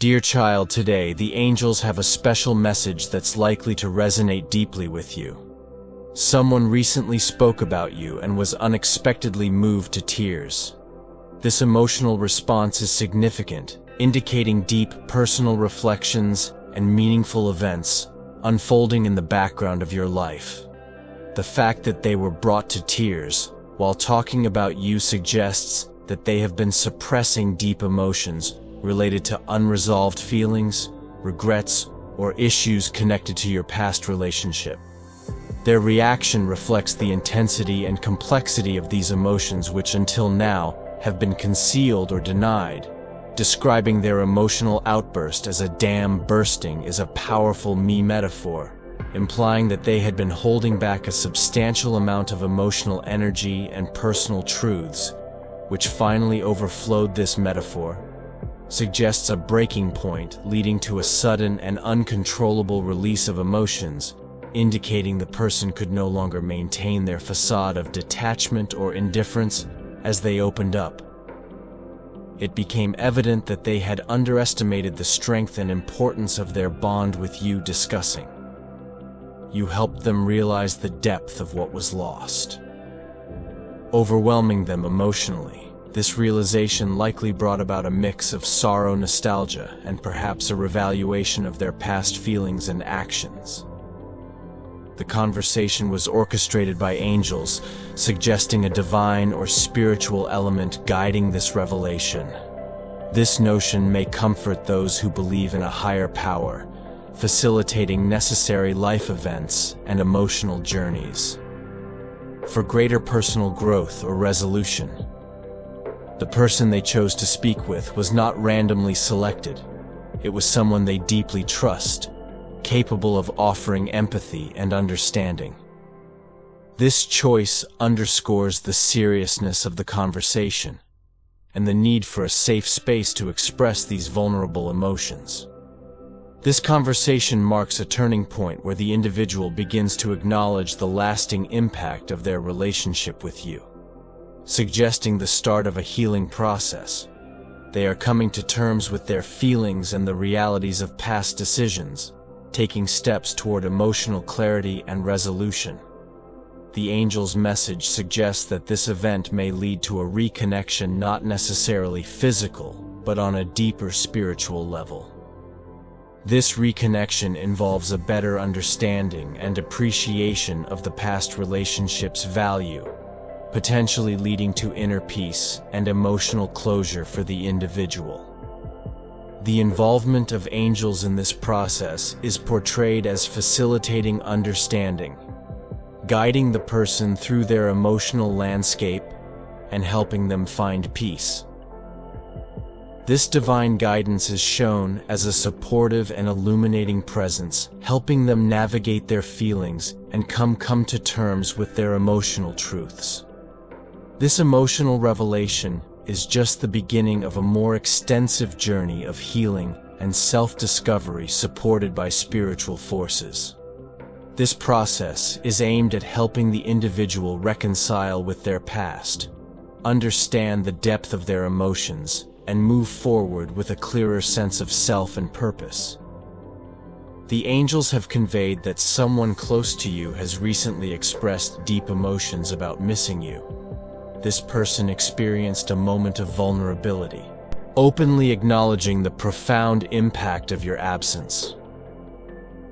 Dear child, today the angels have a special message that's likely to resonate deeply with you. Someone recently spoke about you and was unexpectedly moved to tears. This emotional response is significant, indicating deep personal reflections and meaningful events unfolding in the background of your life. The fact that they were brought to tears while talking about you suggests that they have been suppressing deep emotions related to unresolved feelings, regrets, or issues connected to your past relationship. Their reaction reflects the intensity and complexity of these emotions, which until now have been concealed or denied. Describing their emotional outburst as a dam bursting is a powerful metaphor, implying that they had been holding back a substantial amount of emotional energy and personal truths, which finally overflowed. This metaphor suggests a breaking point leading to a sudden and uncontrollable release of emotions, indicating the person could no longer maintain their facade of detachment or indifference. As they opened up, it became evident that they had underestimated the strength and importance of their bond with you. Discussing you helped them realize the depth of what was lost, overwhelming them emotionally. This realization likely brought about a mix of sorrow, nostalgia, and perhaps a revaluation of their past feelings and actions. The conversation was orchestrated by angels, suggesting a divine or spiritual element guiding this revelation. This notion may comfort those who believe in a higher power, facilitating necessary life events and emotional journeys. For greater personal growth or resolution, the person they chose to speak with was not randomly selected. It was someone they deeply trust, capable of offering empathy and understanding. This choice underscores the seriousness of the conversation and the need for a safe space to express these vulnerable emotions. This conversation marks a turning point where the individual begins to acknowledge the lasting impact of their relationship with you, suggesting the start of a healing process. They are coming to terms with their feelings and the realities of past decisions, taking steps toward emotional clarity and resolution. The angel's message suggests that this event may lead to a reconnection, not necessarily physical, but on a deeper spiritual level. This reconnection involves a better understanding and appreciation of the past relationship's value, potentially leading to inner peace and emotional closure for the individual. The involvement of angels in this process is portrayed as facilitating understanding, guiding the person through their emotional landscape and helping them find peace. This divine guidance is shown as a supportive and illuminating presence, helping them navigate their feelings and come to terms with their emotional truths. This emotional revelation is just the beginning of a more extensive journey of healing and self-discovery supported by spiritual forces. This process is aimed at helping the individual reconcile with their past, understand the depth of their emotions, and move forward with a clearer sense of self and purpose. The angels have conveyed that someone close to you has recently expressed deep emotions about missing you. This person experienced a moment of vulnerability, openly acknowledging the profound impact of your absence.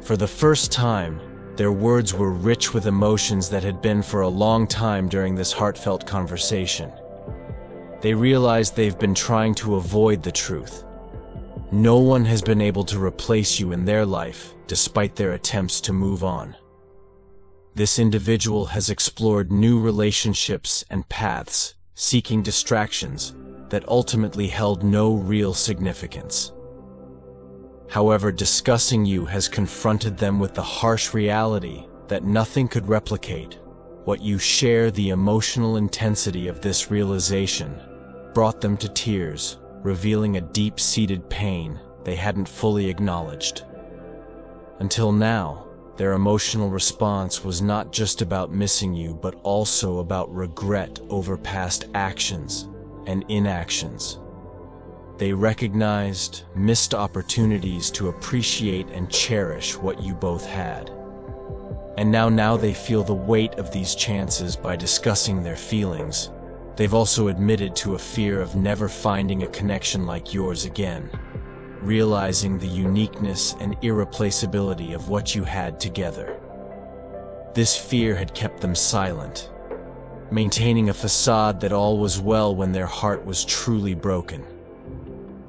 For the first time, their words were rich with emotions that had been for a long time during this heartfelt conversation. They realized they've been trying to avoid the truth. No one has been able to replace you in their life, despite their attempts to move on. This individual has explored new relationships and paths, seeking distractions that ultimately held no real significance. However, discussing you has confronted them with the harsh reality that nothing could replicate what you share. The emotional intensity of this realization brought them to tears, revealing a deep-seated pain they hadn't fully acknowledged. Until now, their emotional response was not just about missing you, but also about regret over past actions and inactions. They recognized missed opportunities to appreciate and cherish what you both had. And now they feel the weight of these chances by discussing their feelings. They've also admitted to a fear of never finding a connection like yours again, realizing the uniqueness and irreplaceability of what you had together. This fear had kept them silent, maintaining a facade that all was well when their heart was truly broken.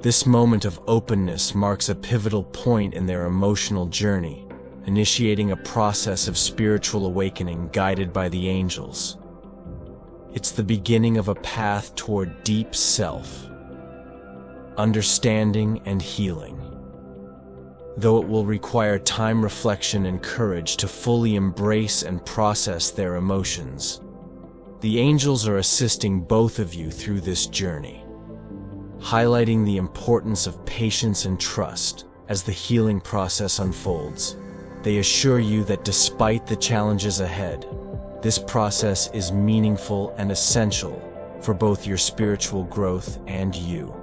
This moment of openness marks a pivotal point in their emotional journey, initiating a process of spiritual awakening guided by the angels. It's the beginning of a path toward deep self, understanding and healing. Though it will require time, reflection, and courage to fully embrace and process their emotions, the angels are assisting both of you through this journey, highlighting the importance of patience and trust as the healing process unfolds. They assure you that despite the challenges ahead, this process is meaningful and essential for both your spiritual growth and you.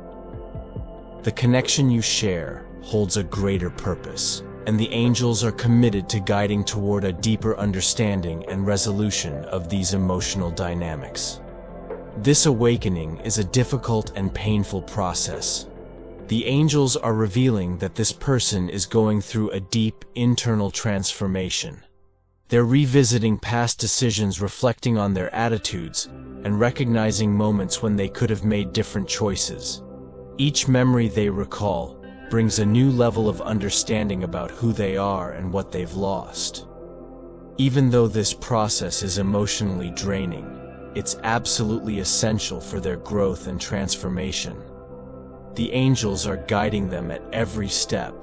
The connection you share holds a greater purpose, and the angels are committed to guiding toward a deeper understanding and resolution of these emotional dynamics. This awakening is a difficult and painful process. The angels are revealing that this person is going through a deep internal transformation. They're revisiting past decisions, reflecting on their attitudes, and recognizing moments when they could have made different choices. Each memory they recall brings a new level of understanding about who they are and what they've lost. Even though this process is emotionally draining, it's absolutely essential for their growth and transformation. The angels are guiding them at every step,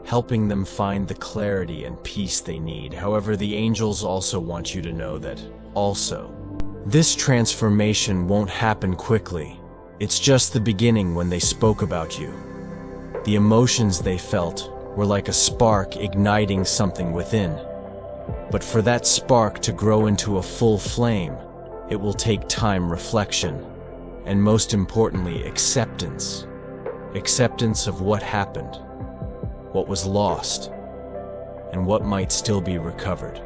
helping them find the clarity and peace they need. However, the angels also want you to know that, this transformation won't happen quickly. It's just the beginning. When they spoke about you, the emotions they felt were like a spark igniting something within. But for that spark to grow into a full flame, it will take time, reflection, and most importantly, acceptance. Acceptance of what happened, what was lost, and what might still be recovered.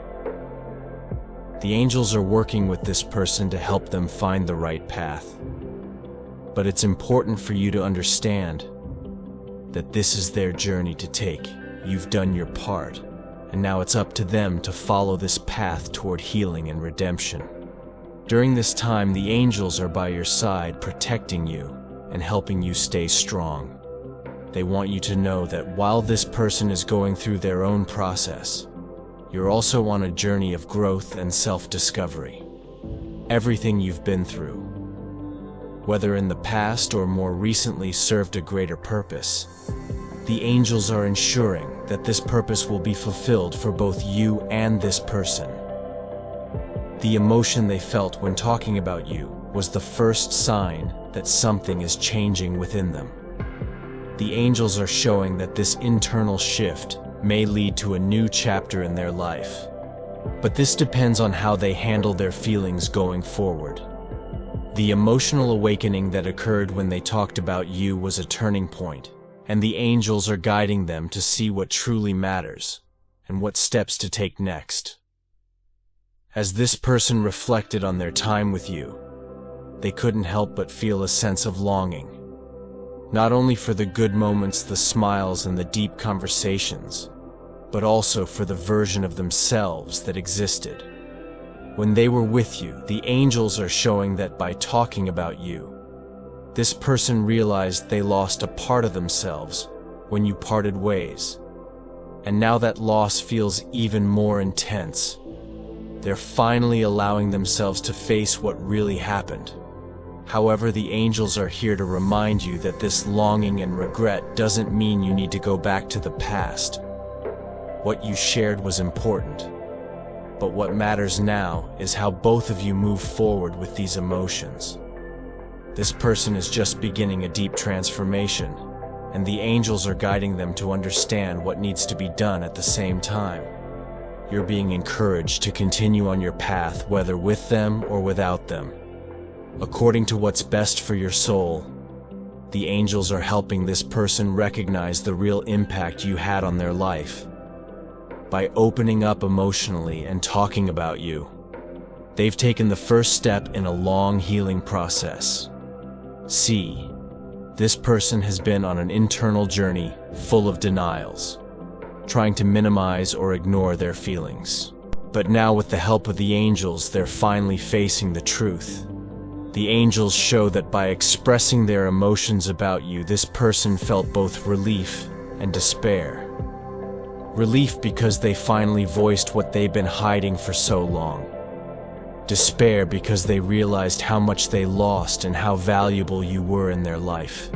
The angels are working with this person to help them find the right path. But it's important for you to understand that this is their journey to take. You've done your part, and now it's up to them to follow this path toward healing and redemption. During this time, the angels are by your side, protecting you and helping you stay strong. They want you to know that while this person is going through their own process, you're also on a journey of growth and self-discovery. Everything you've been through, whether in the past or more recently, served a greater purpose. The angels are ensuring that this purpose will be fulfilled for both you and this person. The emotion they felt when talking about you was the first sign that something is changing within them. The angels are showing that this internal shift may lead to a new chapter in their life. But this depends on how they handle their feelings going forward. The emotional awakening that occurred when they talked about you was a turning point, and the angels are guiding them to see what truly matters and what steps to take next. As this person reflected on their time with you, they couldn't help but feel a sense of longing. Not only for the good moments, the smiles, and the deep conversations, but also for the version of themselves that existed. When they were with you, the angels are showing that by talking about you, this person realized they lost a part of themselves when you parted ways. And now that loss feels even more intense. They're finally allowing themselves to face what really happened. However, the angels are here to remind you that this longing and regret doesn't mean you need to go back to the past. What you shared was important, but what matters now is how both of you move forward with these emotions. This person is just beginning a deep transformation, and the angels are guiding them to understand what needs to be done at the same time. You're being encouraged to continue on your path, whether with them or without them, according to what's best for your soul. the angels are helping this person recognize the real impact you had on their life. By opening up emotionally and talking about you, they've taken the first step in a long healing process. See, this person has been on an internal journey full of denials, trying to minimize or ignore their feelings. But now, with the help of the angels, they're finally facing the truth. The angels show that by expressing their emotions about you, this person felt both relief and despair. Relief because they finally voiced what they've been hiding for so long. Despair because they realized how much they lost and how valuable you were in their life.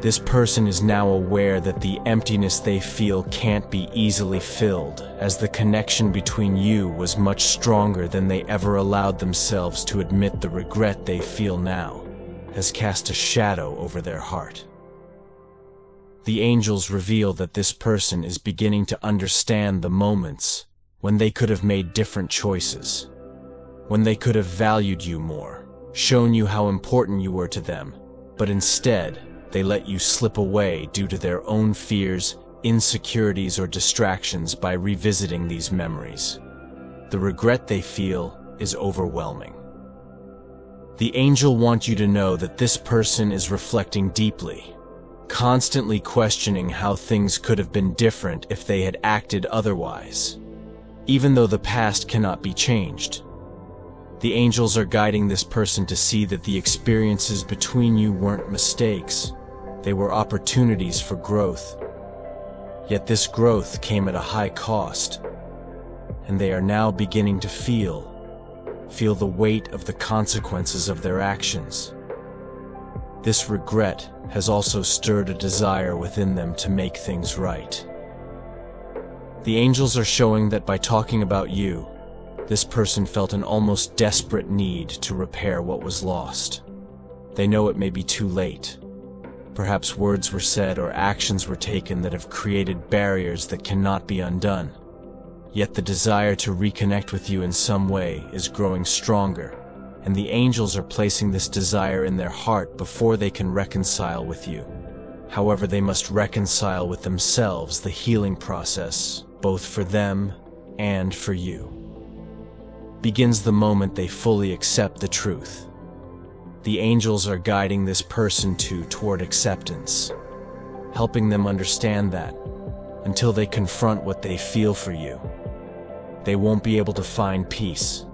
This person is now aware that the emptiness they feel can't be easily filled, as the connection between you was much stronger than they ever allowed themselves to admit. The regret they feel now has cast a shadow over their heart. The angels reveal that this person is beginning to understand the moments when they could have made different choices, when they could have valued you more, shown you how important you were to them, but instead, they let you slip away due to their own fears, insecurities, or distractions. By revisiting these memories, the regret they feel is overwhelming. The angel wants you to know that this person is reflecting deeply, constantly questioning how things could have been different if they had acted otherwise. Even though the past cannot be changed, the angels are guiding this person to see that the experiences between you weren't mistakes. They were opportunities for growth. Yet this growth came at a high cost, and they are now beginning to feel the weight of the consequences of their actions. This regret has also stirred a desire within them to make things right. The angels are showing that by talking about you, this person felt an almost desperate need to repair what was lost. They know it may be too late. Perhaps words were said or actions were taken that have created barriers that cannot be undone. Yet the desire to reconnect with you in some way is growing stronger, and the angels are placing this desire in their heart before they can reconcile with you. However, they must reconcile with themselves. The healing process, both for them and for you, begins the moment they fully accept the truth. The angels are guiding this person toward acceptance, helping them understand that, until they confront what they feel for you, they won't be able to find peace.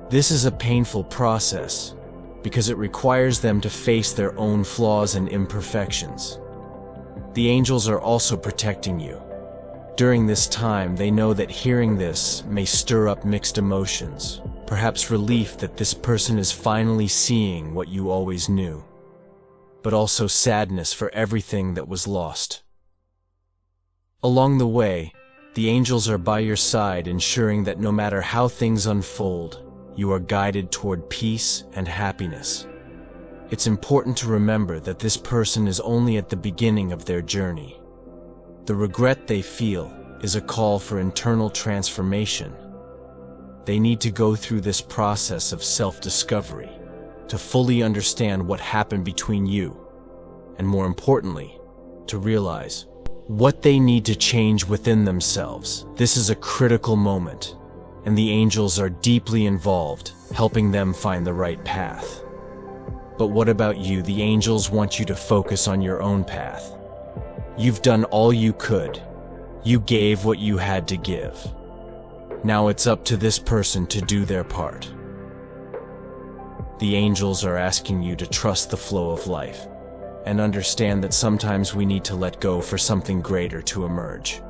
This is a painful process, because it requires them to face their own flaws and imperfections. The angels are also protecting you. During this time, they know that hearing this may stir up mixed emotions. Perhaps relief that this person is finally seeing what you always knew, but also sadness for everything that was lost. Along the way, the angels are by your side, ensuring that no matter how things unfold, you are guided toward peace and happiness. It's important to remember that this person is only at the beginning of their journey. The regret they feel is a call for internal transformation. They need to go through this process of self-discovery to fully understand what happened between you, and more importantly, to realize what they need to change within themselves. This is a critical moment, and the angels are deeply involved, helping them find the right path. But what about you? The angels want you to focus on your own path. You've done all you could. You gave what you had to give. Now it's up to this person to do their part. The angels are asking you to trust the flow of life and understand that sometimes we need to let go for something greater to emerge.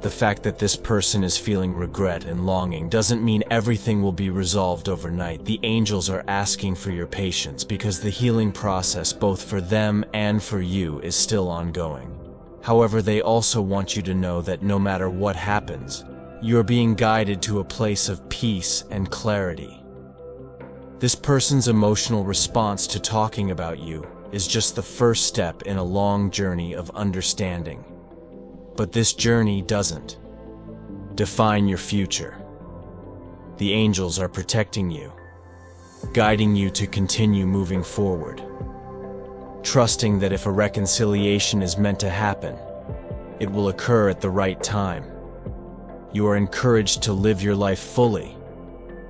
The fact that this person is feeling regret and longing doesn't mean everything will be resolved overnight. The angels are asking for your patience because the healing process, both for them and for you, is still ongoing. However, they also want you to know that no matter what happens, you are being guided to a place of peace and clarity. This person's emotional response to talking about you is just the first step in a long journey of understanding. But this journey doesn't define your future. The angels are protecting you, guiding you to continue moving forward. trusting that if a reconciliation is meant to happen, it will occur at the right time. You are encouraged to live your life fully,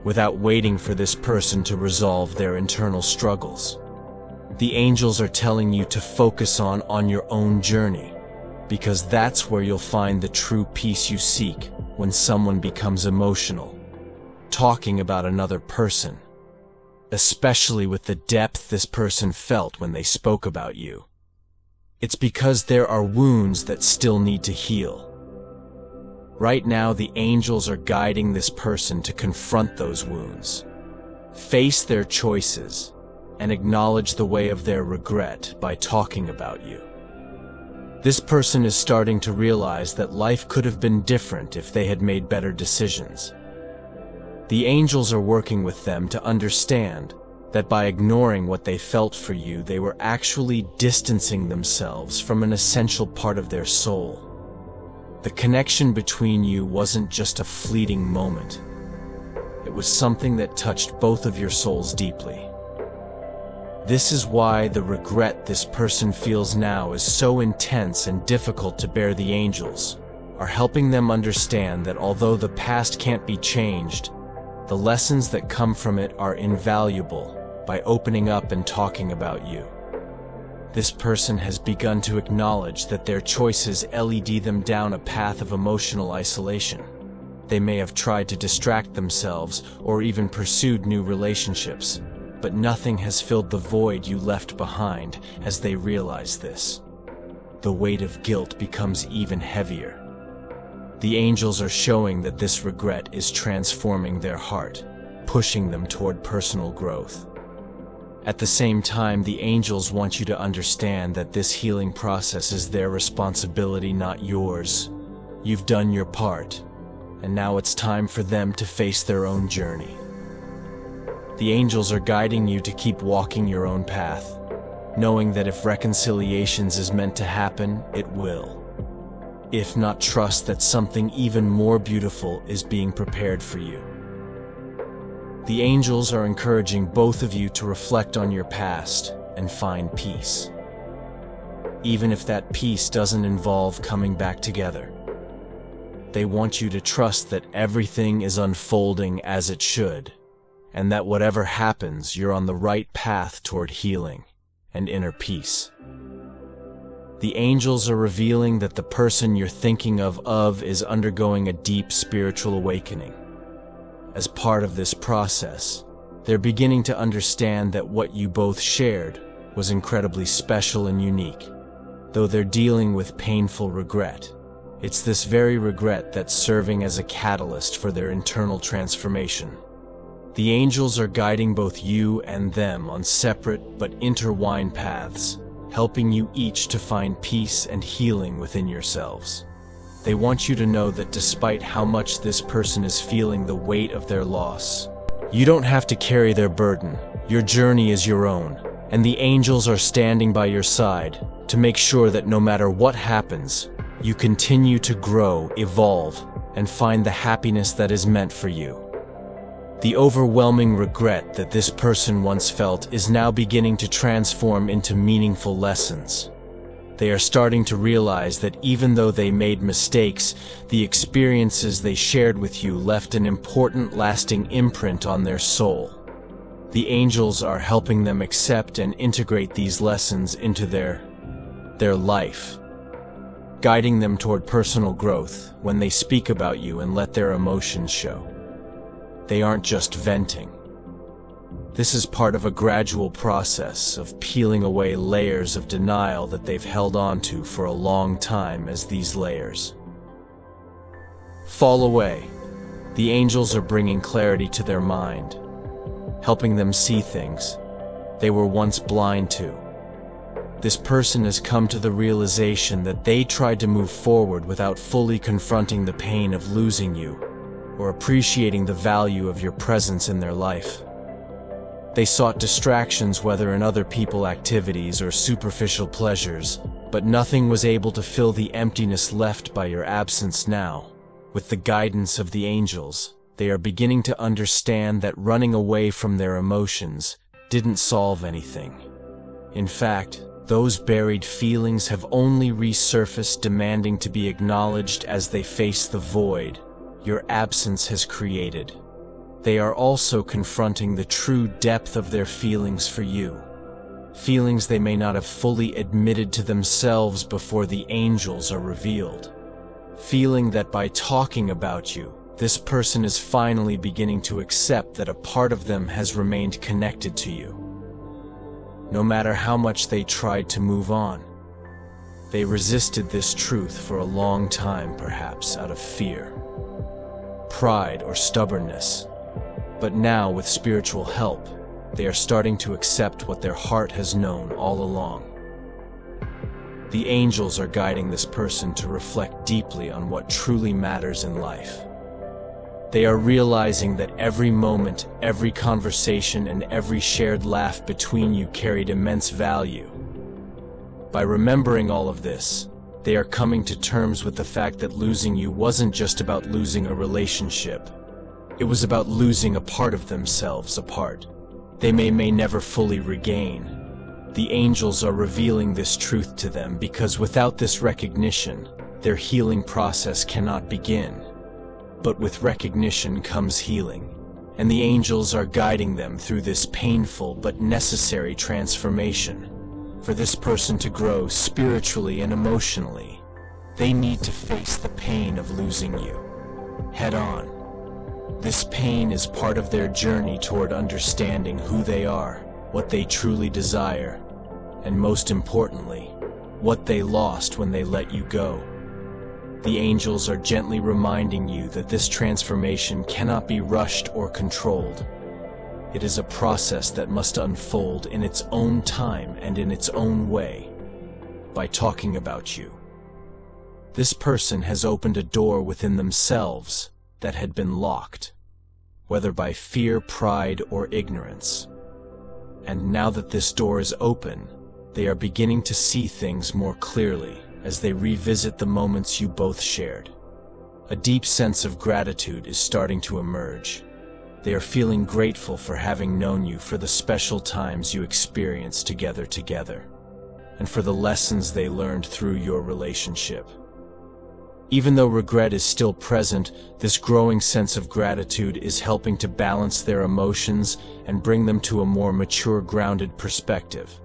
without waiting for this person to resolve their internal struggles. The angels are telling you to focus on your own journey, because that's where you'll find the true peace you seek when someone becomes emotional, talking about another person, especially with the depth this person felt when they spoke about you. It's because there are wounds that still need to heal. Right now, the angels are guiding this person to confront those wounds, face their choices, and acknowledge the way of their regret by talking about you. This person is starting to realize that life could have been different if they had made better decisions. The angels are working with them to understand that by ignoring what they felt for you, they were actually distancing themselves from an essential part of their soul. The connection between you wasn't just a fleeting moment. It was something that touched both of your souls deeply. This is why the regret this person feels now is so intense and difficult to bear. The angels are helping them understand that although the past can't be changed, the lessons that come from it are invaluable by opening up and talking about you. This person has begun to acknowledge that their choices led them down a path of emotional isolation. They may have tried to distract themselves or even pursued new relationships, but nothing has filled the void you left behind. As they realize this, the weight of guilt becomes even heavier. The angels are showing that this regret is transforming their heart, pushing them toward personal growth. At the same time, the angels want you to understand that this healing process is their responsibility, not yours. You've done your part, and now it's time for them to face their own journey. The angels are guiding you to keep walking your own path, knowing that if reconciliations is meant to happen, it will. If not, trust that something even more beautiful is being prepared for you. The angels are encouraging both of you to reflect on your past and find peace, even if that peace doesn't involve coming back together. They want you to trust that everything is unfolding as it should, and that whatever happens, you're on the right path toward healing and inner peace. The angels are revealing that the person you're thinking of is undergoing a deep spiritual awakening. As part of this process, they're beginning to understand that what you both shared was incredibly special and unique. Though they're dealing with painful regret, it's this very regret that's serving as a catalyst for their internal transformation. The angels are guiding both you and them on separate but intertwined paths, helping you each to find peace and healing within yourselves. They want you to know that despite how much this person is feeling the weight of their loss, you don't have to carry their burden. Your journey is your own, and the angels are standing by your side to make sure that no matter what happens, you continue to grow, evolve, and find the happiness that is meant for you. The overwhelming regret that this person once felt is now beginning to transform into meaningful lessons. They are starting to realize that even though they made mistakes, the experiences they shared with you left an important, lasting imprint on their soul. The angels are helping them accept and integrate these lessons into their life, guiding them toward personal growth when they speak about you and let their emotions show. They aren't just venting. This is part of a gradual process of peeling away layers of denial that they've held on to for a long time. As these layers fall away, the angels are bringing clarity to their mind, helping them see things they were once blind to. This person has come to the realization that they tried to move forward without fully confronting the pain of losing you or appreciating the value of your presence in their life. They sought distractions, whether in other people's activities or superficial pleasures, but nothing was able to fill the emptiness left by your absence. Now, with the guidance of the angels, they are beginning to understand that running away from their emotions didn't solve anything. In fact, Those buried feelings have only resurfaced, demanding to be acknowledged as they face the void your absence has created. They are also confronting the true depth of their feelings for you, feelings they may not have fully admitted to themselves before the angels are revealed. Feeling that by talking about you, this person is finally beginning to accept that a part of them has remained connected to you. No matter how much they tried to move on, they resisted this truth for a long time, perhaps out of fear, pride, or stubbornness. But now, with spiritual help, they are starting to accept what their heart has known all along. The angels are guiding this person to reflect deeply on what truly matters in life. They are realizing that every moment, every conversation, and every shared laugh between you carried immense value. By remembering all of this, they are coming to terms with the fact that losing you wasn't just about losing a relationship. It was about losing a part of themselves, a part they may never fully regain. The angels are revealing this truth to them because without this recognition, their healing process cannot begin. But with recognition comes healing, and the angels are guiding them through this painful but necessary transformation. For this person to grow spiritually and emotionally, they need to face the pain of losing you head on. This pain is part of their journey toward understanding who they are, what they truly desire, and most importantly, what they lost when they let you go. The angels are gently reminding you that this transformation cannot be rushed or controlled. It is a process that must unfold in its own time and in its own way. By talking about you, this person has opened a door within themselves that had been locked, whether by fear, pride, or ignorance. And now that this door is open, they are beginning to see things more clearly as they revisit the moments you both shared. A deep sense of gratitude is starting to emerge. They are feeling grateful for having known you, for the special times you experienced together, and for the lessons they learned through your relationship. Even though regret is still present, this growing sense of gratitude is helping to balance their emotions and bring them to a more mature, grounded perspective.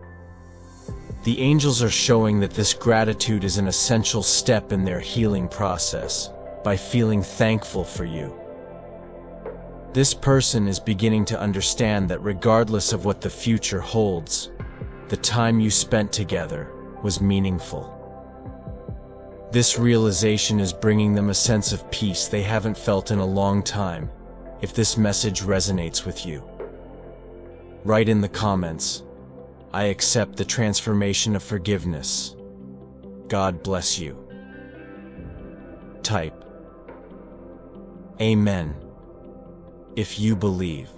The angels are showing that this gratitude is an essential step in their healing process. By feeling thankful for you, this person is beginning to understand that regardless of what the future holds, the time you spent together was meaningful. This realization is bringing them a sense of peace they haven't felt in a long time. If this message resonates with you, write in the comments, "I accept the transformation of forgiveness. God bless you." Type, "Amen," if you believe.